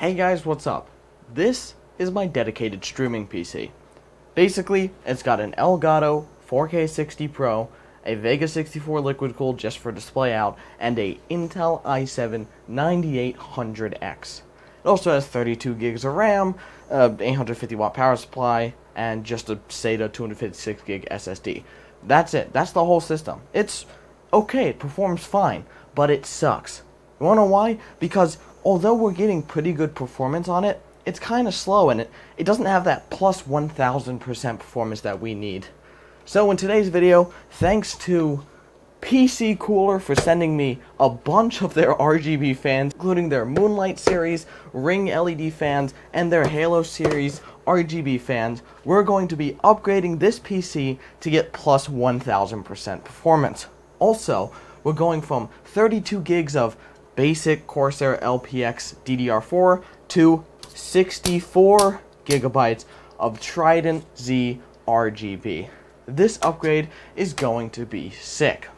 Hey guys, what's up? This is my dedicated streaming PC. Basically, it's got an Elgato 4K 60 Pro, a Vega 64 liquid cooled just for display out, and a Intel i7 9800X. It also has 32 gigs of RAM, 850 watt power supply, and just a SATA 256 gig SSD. That's it. That's the whole system. It's okay, it performs fine, but it sucks. You wanna know why? Because although we're getting pretty good performance on it, it's kind of slow and it doesn't have that plus 1000% performance that we need. So in today's video, thanks to PC Cooler for sending me a bunch of their RGB fans, including their Moonlight series, Ring LED fans, and their Halo series RGB fans, we're going to be upgrading this PC to get plus 1000% performance. Also, we're going from 32 gigs of basic Corsair LPX DDR4 to 64 gigabytes of Trident Z RGB. This upgrade is going to be sick.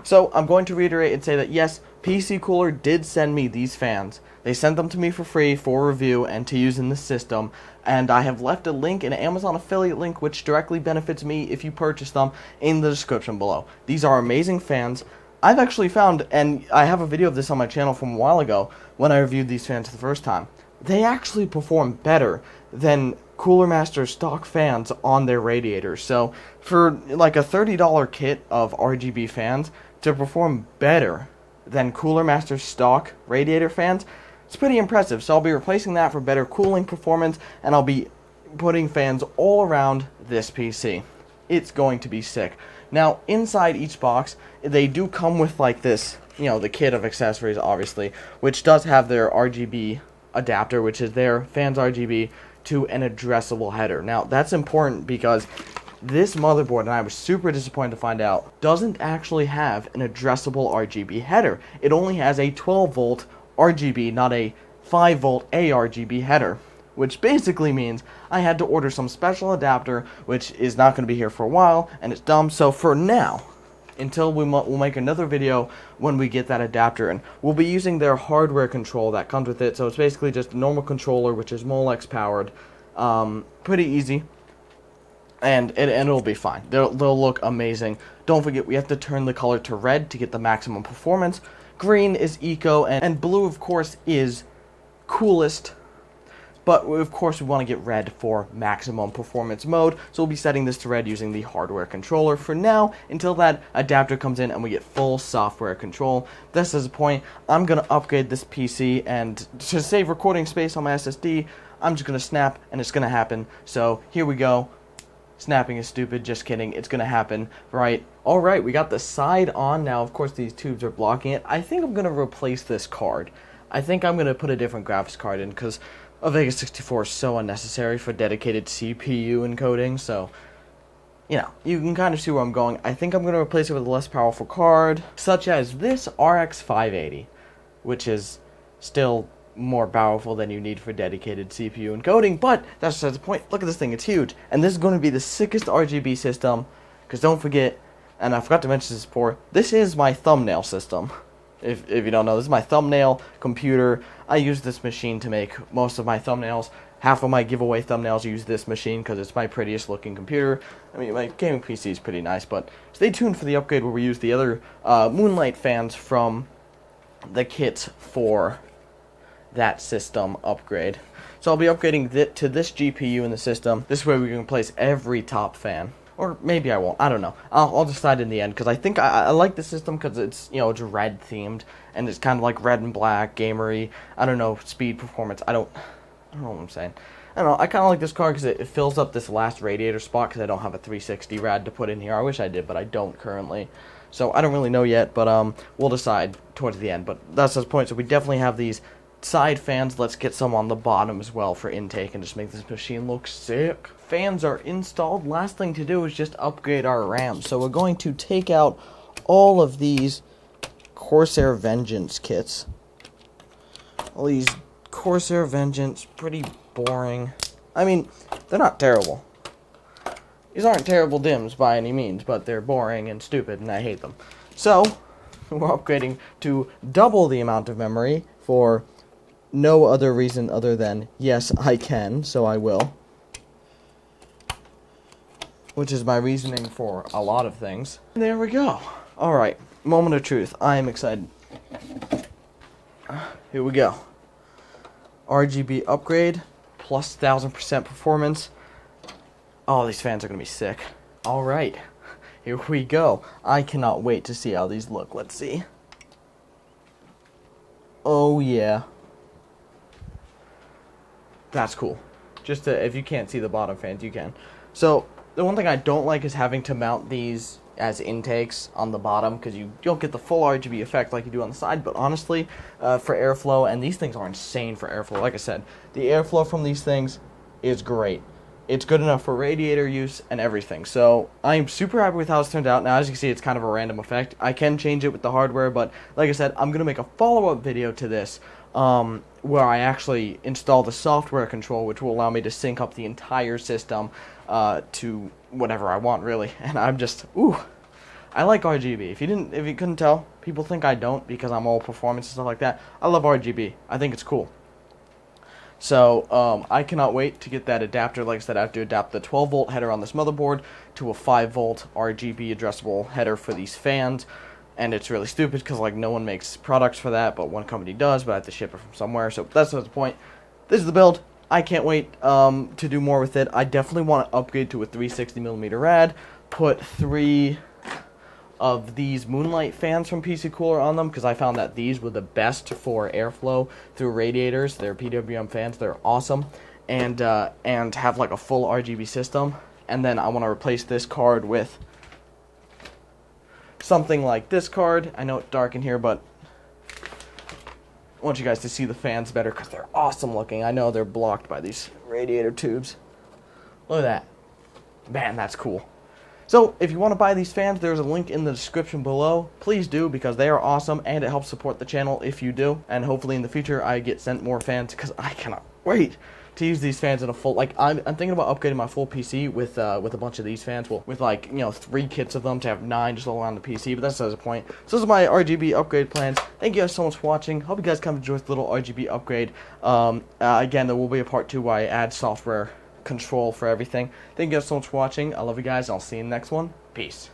So I'm going to reiterate and say that yes, PC Cooler did send me these fans. They sent them to me for free for review and to use in the system, and I have left a link, an Amazon affiliate link, which directly benefits me if you purchase them, in the description below. These are amazing fans. I've actually found, and I have a video of this on my channel from a while ago when I reviewed these fans the first time, they actually perform better than Cooler Master stock fans on their radiators. So for like a $30 kit of RGB fans to perform better than Cooler Master stock radiator fans, it's pretty impressive. So I'll be replacing that for better cooling performance, and I'll be putting fans all around this PC. It's going to be sick. Now, inside each box, they do come with like this, the kit of accessories, obviously, which does have their RGB adapter, which is their fans RGB to an addressable header. Now, that's important because this motherboard, and I was super disappointed to find out, doesn't actually have an addressable RGB header. It only has a 12 volt RGB, not a 5 volt ARGB header, which basically means I had to order some special adapter, which is not going to be here for a while, and it's dumb. So for now, until we'll make another video when we get that adapter, and we'll be using their hardware control that comes with it. So it's basically just a normal controller, which is Molex powered, pretty easy, and it'll be fine. They'll look amazing. Don't forget, we have to turn the color to red to get the maximum performance. Green is eco, and blue, of course, is coolest. But, of course, we want to get red for maximum performance mode, so we'll be setting this to red using the hardware controller for now, until that adapter comes in and we get full software control. This is the point. I'm going to upgrade this PC, and to save recording space on my SSD, I'm just going to snap, and it's going to happen. So, here we go. Snapping is stupid, just kidding, it's going to happen, right? Alright, we got the side on. Now, of course, these tubes are blocking it. I think I'm going to replace this card. I think I'm going to put a different graphics card in, because a Vega 64 is so unnecessary for dedicated CPU encoding, so, you can kind of see where I'm going. I think I'm going to replace it with a less powerful card, such as this RX 580, which is still more powerful than you need for dedicated CPU encoding, but that's just the point. Look at this thing, it's huge, and this is going to be the sickest RGB system, because don't forget, and I forgot to mention this before, this is my thumbnail system. If you don't know, this is my thumbnail computer. I use this machine to make most of my thumbnails. Half of my giveaway thumbnails use this machine because it's my prettiest looking computer. I mean, my gaming PC is pretty nice, but stay tuned for the upgrade where we use the other Moonlight fans from the kit for that system upgrade. So I'll be upgrading to this GPU in the system. This way we can replace every top fan. Or maybe I won't. I don't know. I'll decide in the end, because I think I like the system because it's, it's red themed, and it's kind of like red and black, gamery. I don't know, speed, performance. I don't know what I'm saying. I don't know. I kind of like this card because it fills up this last radiator spot, because I don't have a 360 rad to put in here. I wish I did, but I don't currently. So I don't really know yet, but we'll decide towards the end. But that's the point. So we definitely have these side fans. Let's get some on the bottom as well for intake and just make this machine look sick. Fans are installed. Last thing to do is just upgrade our RAM. So we're going to take out all of these Corsair Vengeance kits. All these Corsair Vengeance, pretty boring. I mean, they're not terrible. These aren't terrible DIMMs by any means, but they're boring and stupid, and I hate them. So, we're upgrading to double the amount of memory for no other reason other than, yes, I can, so I will. Which is my reasoning for a lot of things. And there we go. Alright, moment of truth. I am excited. Here we go. RGB upgrade, plus 1000% performance. Oh, these fans are going to be sick. Alright, here we go. I cannot wait to see how these look. Let's see. Oh, yeah. That's cool. Just to, if you can't see the bottom fans, you can. So, the one thing I don't like is having to mount these as intakes on the bottom, because you don't get the full RGB effect like you do on the side. But honestly, for airflow, and these things are insane for airflow. Like I said, the airflow from these things is great. It's good enough for radiator use and everything. So I'm super happy with how it's turned out. Now, as you can see, it's kind of a random effect. I can change it with the hardware, but like I said, I'm going to make a follow-up video to this where I actually install the software control, which will allow me to sync up the entire system to whatever I want, really. And I'm just, ooh, I like RGB. If you couldn't tell, people think I don't because I'm all performance and stuff like that. I love RGB. I think it's cool. So I cannot wait to get that adapter. Like I said, I have to adapt the 12-volt header on this motherboard to a 5-volt RGB addressable header for these fans. And it's really stupid because like no one makes products for that, but one company does, but I have to ship it from somewhere. So that's not the point. This is the build. I can't wait to do more with it. I definitely want to upgrade to a 360mm rad, put 3 of these Moonlight fans from PC Cooler on them, because I found that these were the best for airflow through radiators. They're PWM fans. They're awesome. And have like a full RGB system. And then I want to replace this card with something like this card. I know it's dark in here, but I want you guys to see the fans better because they're awesome looking. I know they're blocked by these radiator tubes. Look at that. Man, that's cool. So, if you want to buy these fans, there's a link in the description below. Please do, because they are awesome, and it helps support the channel if you do. And hopefully in the future, I get sent more fans, because I cannot wait to use these fans in a full, like, I'm thinking about upgrading my full PC with a bunch of these fans. Well, with, like, you know, 3 kits of them to have 9 just all around the PC, but that's not the point. So those are my RGB upgrade plans. Thank you guys so much for watching. Hope you guys come enjoy this little RGB upgrade. Again, there will be a part 2 where I add software control for everything. Thank you guys so much for watching. I love you guys. I'll see you in the next one. Peace.